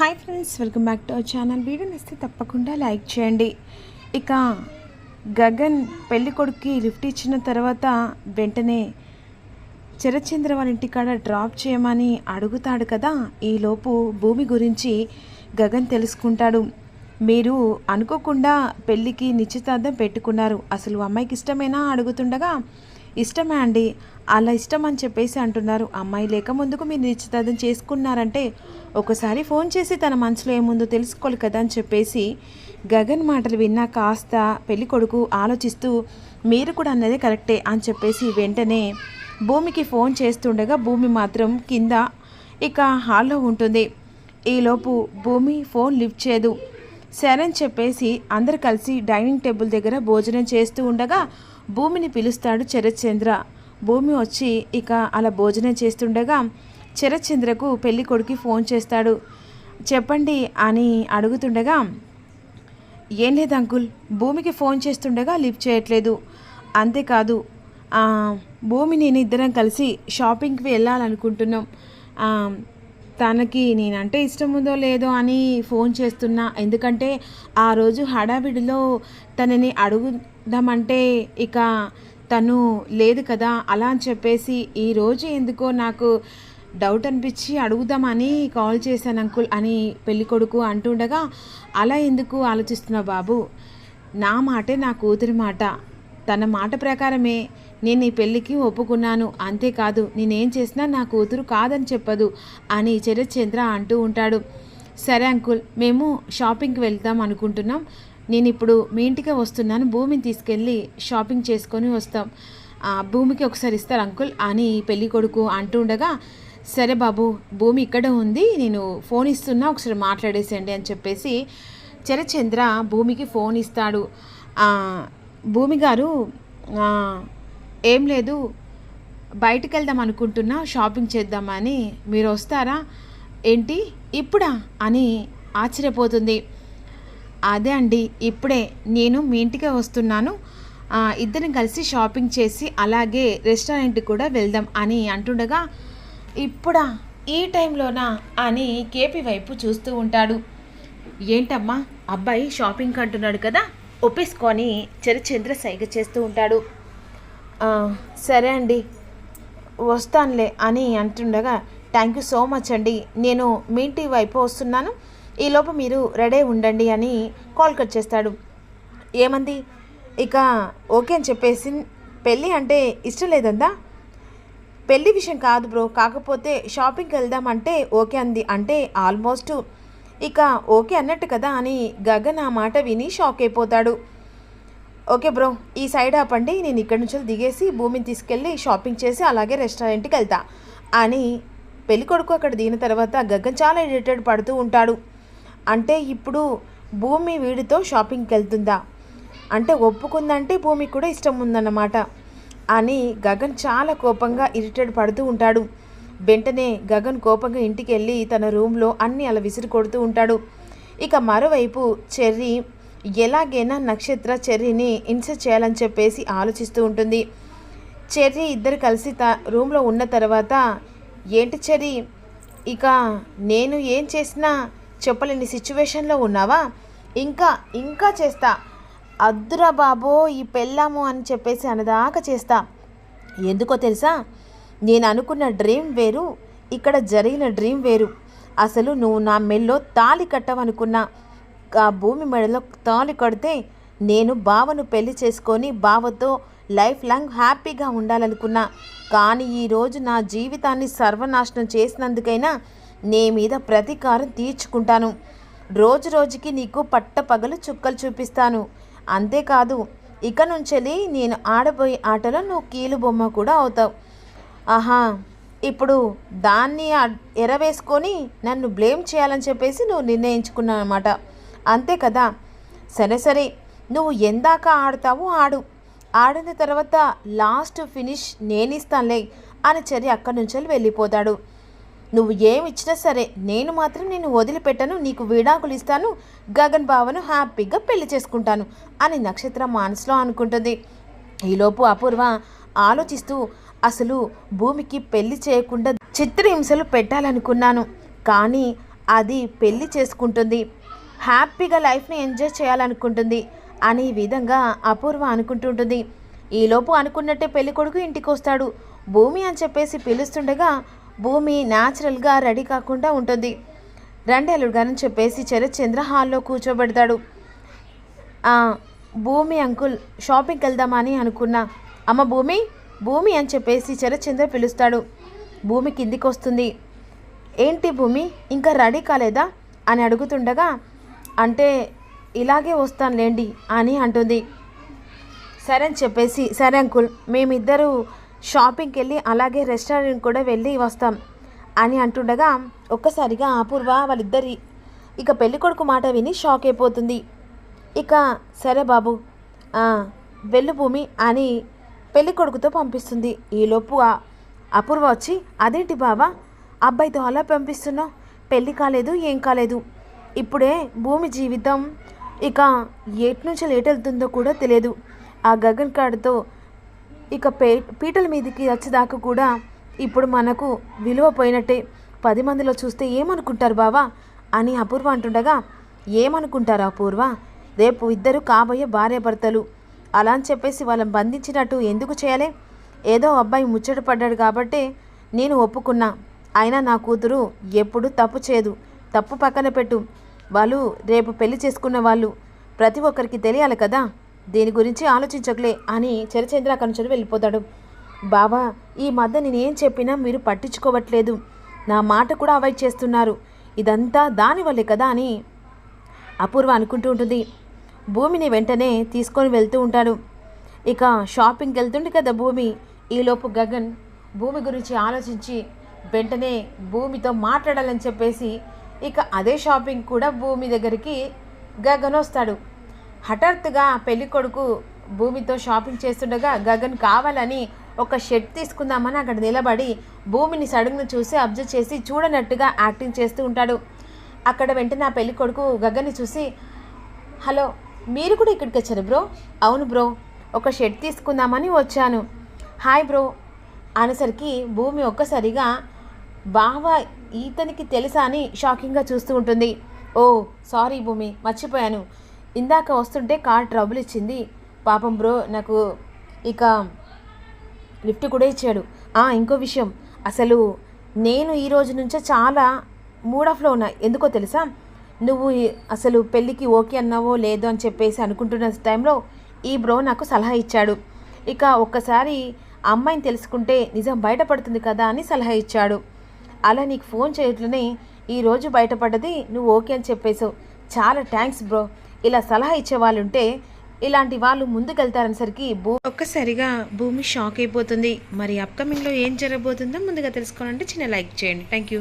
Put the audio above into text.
Hi friends, welcome back to our channel. Video నచ్చితే తప్పకుండా like చేయండి. ఇక గగన్ పెళ్లి కొడుక్కి లిఫ్ట్ ఇచ్చిన తర్వాత వెంటనే శరత్చంద్ర వాళ్ళ ఇంటికాడ డ్రాప్ చేయమని అడుగుతాడు కదా. ఈలోపు భూమి గురించి గగన్ తెలుసుకుంటాడు. మీరు అనుకోకుండా పెళ్ళికి నిశ్చితార్థం పెట్టుకున్నారు, అసలు అమ్మాయికి ఇష్టమేనా అడుగుతుండగా ఇష్టమే అండి, అలా ఇష్టం అని చెప్పేసి అంటున్నారు. అమ్మాయి లేక ముందుకు మీరు నిశ్చితార్థం చేసుకున్నారంటే ఒకసారి ఫోన్ చేసి తన మనసులో ఏముందో తెలుసుకోవాలి కదా అని చెప్పేసి గగన్ మాటలు విన్నా కాస్త పెళ్లి కొడుకు ఆలోచిస్తూ మీరు కూడా అన్నదే కరెక్టే అని చెప్పేసి వెంటనే భూమికి ఫోన్ చేస్తుండగా భూమి మాత్రం కింద ఇక హాల్లో ఉంటుంది. ఈలోపు భూమి ఫోన్ లిఫ్ట్ చేయదు. సరే అని చెప్పేసి అందరు కలిసి డైనింగ్ టేబుల్ దగ్గర భోజనం చేస్తూ ఉండగా భూమిని పిలుస్తాడు శరత్చంద్ర. భూమి వచ్చి ఇక అలా భోజనం చేస్తుండగా శరత్చంద్రకు పెళ్లి కొడుకు ఫోన్ చేస్తాడు. చెప్పండి అని అడుగుతుండగా ఏం లేదు అంకుల్, భూమికి ఫోన్ చేస్తుండగా లిఫ్ట్ చేయట్లేదు. అంతేకాదు భూమి నేను ఇద్దరం కలిసి షాపింగ్కి వెళ్ళాలనుకుంటున్నాం. తనకి నేనంటే ఇష్టం ఉందో లేదో అని ఫోన్ చేస్తున్నా, ఎందుకంటే ఆ రోజు హడావిడిలో తనని అడుగుదామంటే ఇక తను లేదు కదా, అలా అని చెప్పేసి ఈరోజు ఎందుకో నాకు డౌట్ అనిపించి అడుగుదామని కాల్ చేశాను అంకుల్ అని పెళ్ళికొడుకు అంటుండగా అలా ఎందుకు ఆలోచిస్తున్నావు బాబు, నా మాటే నా కూతురి మాట, తన మాట ప్రకారమే నేను ఈ పెళ్ళికి ఒప్పుకున్నాను, అంతేకాదు నేనేం చేసినా నా కూతురు కాదని చెప్పదు అని శరత్చంద్ర అంటూ ఉంటాడు. సరే అంకుల్, మేము షాపింగ్కి వెళ్దాం అనుకుంటున్నాం, నేను ఇప్పుడు మీ ఇంటికే వస్తున్నాను, భూమిని తీసుకెళ్ళి షాపింగ్ చేసుకొని వస్తాం, భూమికి ఒకసారి ఇస్తారు అంకుల్ అని పెళ్ళి కొడుకు అంటుండగా సరే బాబు, భూమి ఇక్కడ ఉంది, నేను ఫోన్ ఇస్తున్నా, ఒకసారి మాట్లాడేసేయండి అని చెప్పేసి శరత్చంద్ర భూమికి ఫోన్ ఇస్తాడు. భూమి గారు, ఏం లేదు, బయటికి వెళ్దాం అనుకుంటున్నా, షాపింగ్ చేద్దామని, మీరు వస్తారా ఏంటి ఇప్పుడా అని ఆశ్చర్యపోతుంది. అదే అండి, ఇప్పుడే నేను మీ ఇంటికే వస్తున్నాను, ఇద్దరం కలిసి షాపింగ్ చేసి అలాగే రెస్టారెంట్కి కూడా వెళ్దాం అని అంటుండగా ఇప్పుడా, ఈ టైంలోనా అని కేపీ వైపు చూస్తూ ఉంటాడు. ఏంటమ్మా, అబ్బాయి షాపింగ్ అంటున్నాడు కదా, ఒప్పేసుకొని శరత్చంద్ర సైగ చేస్తూ ఉంటాడు. సరే అండి, వస్తానులే అని అంటుండగా థ్యాంక్ యూ సో మచ్ అండి, నేను మీ ఇంటి వైపు వస్తున్నాను, ఈలోపు మీరు రెడీ ఉండండి అని కాల్ కట్ చేస్తాడు. ఏమంది ఇక ఓకే అని చెప్పేసి, పెళ్ళి అంటే ఇష్టం లేదందా? పెళ్ళి విషయం కాదు బ్రో, కాకపోతే షాపింగ్కి వెళ్దామంటే ఓకే అంది, అంటే ఆల్మోస్ట్ ఇక ఓకే అన్నట్టు కదా అని గగన్ ఆ మాట విని షాక్ అయిపోతాడు. ఓకే బ్రో, ఈ సైడ్ ఆపండి, నేను ఇక్కడి నుంచి దిగేసి భూమిని తీసుకెళ్ళి షాపింగ్ చేసి అలాగే రెస్టారెంట్కి వెళ్తా అని పెళ్ళి కొడుకు అక్కడ దిగిన తర్వాత గగన్ చాలా ఇరిటేట్ పడుతూ ఉంటాడు. అంటే ఇప్పుడు భూమి వీడితో షాపింగ్కి వెళ్తుందా అంటే ఒప్పుకుందంటే భూమికి కూడా ఇష్టం ఉందన్నమాట అని గగన్ చాలా కోపంగా ఇరిటేట్ పడుతూ ఉంటాడు. వెంటనే గగన్ కోపంగా ఇంటికి వెళ్ళి తన రూమ్లో అన్నీ అలా విసిరి కొడుతూ ఉంటాడు. ఇక మరోవైపు చెర్రీ ఎలాగైనా నక్షత్ర చెర్రీని ఇన్సల్ట్ చేయాలని చెప్పేసి ఆలోచిస్తూ ఉంటుంది. చెర్రీ ఇద్దరు కలిసి రూమ్లో ఉన్న తర్వాత ఏంటి చెర్రీ, ఇక నేను ఏం చేసినా చెప్పలేని సిచ్యువేషన్లో ఉన్నావా, ఇంకా చేస్తా, అద్దురా బాబో ఈ పెళ్ళాము అని చెప్పేసి అనదాకా చేస్తా, ఎందుకో తెలుసా, నేను అనుకున్న డ్రీమ్ వేరు, ఇక్కడ జరిగిన డ్రీమ్ వేరు, అసలు నువ్వు నా మెల్లో తాళి కట్టవనుకున్నా, ఆ భూమి మెడలో తాళి కడితే నేను బావను పెళ్లి చేసుకొని బావతో లైఫ్ లాంగ్ హ్యాపీగా ఉండాలనుకున్నా, కానీ ఈరోజు నా జీవితాన్ని సర్వనాశనం చేసినందుకైనా నీ మీద ప్రతీకారం తీర్చుకుంటాను, రోజు రోజుకి నీకు పట్టపగలు చుక్కలు చూపిస్తాను, అంతేకాదు ఇక నుంచి నేను ఆడబోయే ఆటలో నువ్వు కీలు బొమ్మ కూడా అవుతావు, ఆహా ఇప్పుడు దాన్ని ఎరవేసుకొని నన్ను బ్లేమ్ చేయాలని చెప్పేసి నువ్వు నిర్ణయించుకున్నావు అన్నమాట, అంతే కదా, సరే నువ్వు ఎందాక ఆడతావో ఆడిన తర్వాత లాస్ట్ ఫినిష్ నేను ఇస్తానులే అని చెర్రీ అక్కడి నుంచి వెళ్ళిపోతాడు. నువ్వు ఏమి ఇచ్చినా సరే నేను మాత్రం నేను వదిలిపెట్టను, నీకు విడాకులు ఇస్తాను, గగన్ బావను హ్యాపీగా పెళ్లి చేసుకుంటాను అని నక్షత్ర మనసులో అనుకుంటుంది. ఈలోపు అపూర్వ ఆలోచిస్తూ అసలు భూమికి పెళ్లి చేయకుండా చిత్రహింసలు పెట్టాలనుకున్నాను, కానీ అది పెళ్లి చేసుకుంటుంది, హ్యాపీగా లైఫ్ని ఎంజాయ్ చేయాలనుకుంటుంది అని ఈ విధంగా అపూర్వ అనుకుంటుంటుంది. ఈలోపు అనుకున్నట్టే పెళ్లి కొడుకు ఇంటికి వస్తాడు. భూమి అని చెప్పేసి పిలుస్తుండగా భూమి న్యాచురల్గా రెడీ కాకుండా ఉంటుంది. రండి అల్లుడు గారని చెప్పేసి శరత్చంద్ర హాల్లో కూర్చోబెడతాడు. భూమి అంకుల్ షాపింగ్కి వెళ్దామని అనుకున్నా. అమ్మ భూమి భూమి అని చెప్పేసి శరత్చంద్ర పిలుస్తాడు. భూమి కిందికి వస్తుంది. ఏంటి భూమి ఇంకా రెడీ కాలేదా అని అడుగుతుండగా, అంటే ఇలాగే వస్తానులేండి అని అంటుంది. సరే అని చెప్పేసి, సరే అంకుల్ మేమిద్దరూ షాపింగ్కి వెళ్ళి అలాగే రెస్టారెంట్ కూడా వెళ్ళి వస్తాం అని అంటుండగా ఒక్కసారిగా అపూర్వ వాళ్ళిద్దరి ఇక పెళ్ళికొడుకు మాట విని షాక్ అయిపోతుంది. ఇక సరే బాబు వెళ్ళు భూమి అని పెళ్ళికొడుకుతో పంపిస్తుంది. ఈలోపు అపూర్వ వచ్చి, అదేంటి బావా అబ్బాయితో అలా పంపిస్తున్నావు, పెళ్ళి కాలేదు ఏం కాలేదు, ఇప్పుడే భూమి జీవితం ఇక ఎటు నుంచి లేట్ వెళ్తుందో కూడా తెలియదు, ఆ గగన్ కాడుతో ఇక పీటల మీదకి వచ్చేదాకా కూడా ఇప్పుడు మనకు విలువ పోయినట్టే, 10 మందిలో చూస్తే ఏమనుకుంటారు బావా అని అపూర్వ అంటుండగా, ఏమనుకుంటారు అపూర్వ, రేపు ఇద్దరు కాబోయే భార్యాభర్తలు, అలా అని చెప్పేసి వాళ్ళని బంధించినట్టు ఎందుకు చేయాలి, ఏదో అబ్బాయి ముచ్చట పడ్డాడు కాబట్టే నేను ఒప్పుకున్నా, అయినా నా కూతురు ఎప్పుడు తప్పు చేయదు, తప్పు పక్కన పెట్టు, వాళ్ళు రేపు పెళ్లి చేసుకున్న వాళ్ళు ప్రతి ఒక్కరికి తెలియాలి కదా, దీని గురించి ఆలోచించకలే అని శరత్చంద్ర అక్కడి నుంచి వెళ్ళిపోతాడు. బావా ఈ మధ్య నేనేం చెప్పినా మీరు పట్టించుకోవట్లేదు, నా మాట కూడా అవాయిడ్ చేస్తున్నారు, ఇదంతా దానివల్లే కదా అని అపూర్వ అనుకుంటూ ఉంటుంది. భూమిని వెంటనే తీసుకొని వెళ్తూ ఉంటాడు. ఇక షాపింగ్కి వెళ్తుండే కదా భూమి, ఈలోపు గగన్ భూమి గురించి ఆలోచించి వెంటనే భూమితో మాట్లాడాలని చెప్పేసి ఇక అదే షాపింగ్ కూడా భూమి దగ్గరికి గగన్ వస్తాడు. హఠాత్తుగా పెళ్ళికొడుకు భూమితో షాపింగ్ చేస్తుండగా గగన్ కావాలని ఒక షర్ట్ తీసుకుందామని అక్కడ నిలబడి భూమిని సడన్గా చూసి అబ్జర్వ్ చేసి చూడనట్టుగా యాక్టింగ్ చేస్తూ ఉంటాడు. అక్కడ వెంటనే ఆ పెళ్ళికొడుకు గగన్ని చూసి, హలో మీరు కూడా ఇక్కడికి వచ్చారు బ్రో, అవును బ్రో ఒక షర్ట్ తీసుకుందామని వచ్చాను, హాయ్ బ్రో అనేసరికి భూమి ఒక్కసారిగా బావా ఈతనికి తెలుసా అని షాకింగ్గా చూస్తూ ఉంటుంది. ఓ సారీ భూమి మర్చిపోయాను, ఇందాక వస్తుంటే కార్ ట్రబుల్ ఇచ్చింది పాపం బ్రో, నాకు ఇక లిఫ్ట్ కూడా ఇచ్చాడు. ఇంకో విషయం, అసలు నేను ఈ రోజు నుంచే చాలా మూడ్ ఆఫ్లో ఉన్నా, ఎందుకో తెలుసా, నువ్వు అసలు పెళ్ళికి ఓకే అన్నావో లేదో అని చెప్పేసి అనుకుంటున్న టైంలో ఈ బ్రో నాకు సలహా ఇచ్చాడు, ఇక ఒక్కసారి అమ్మాయిని తెలుసుకుంటే నిజం బయటపడుతుంది కదా అని సలహా ఇచ్చాడు, అలా నీకు ఫోన్ చేయట్లనే ఈరోజు బయటపడ్డది, నువ్వు ఓకే అని చెప్పేసావు, చాలా థ్యాంక్స్ బ్రో, ఇలా సలహా ఇచ్చేవాళ్ళు ఉంటే ఇలాంటి వాళ్ళు ముందుకెళ్తారనేసరికి ఒక్కసారిగా భూమి షాక్ అయిపోతుంది. మరి అప్కమింగ్లో ఏం జరగబోతుందో ముందుగా తెలుసుకోవాలంటే చిన్న లైక్ చేయండి. Thank you.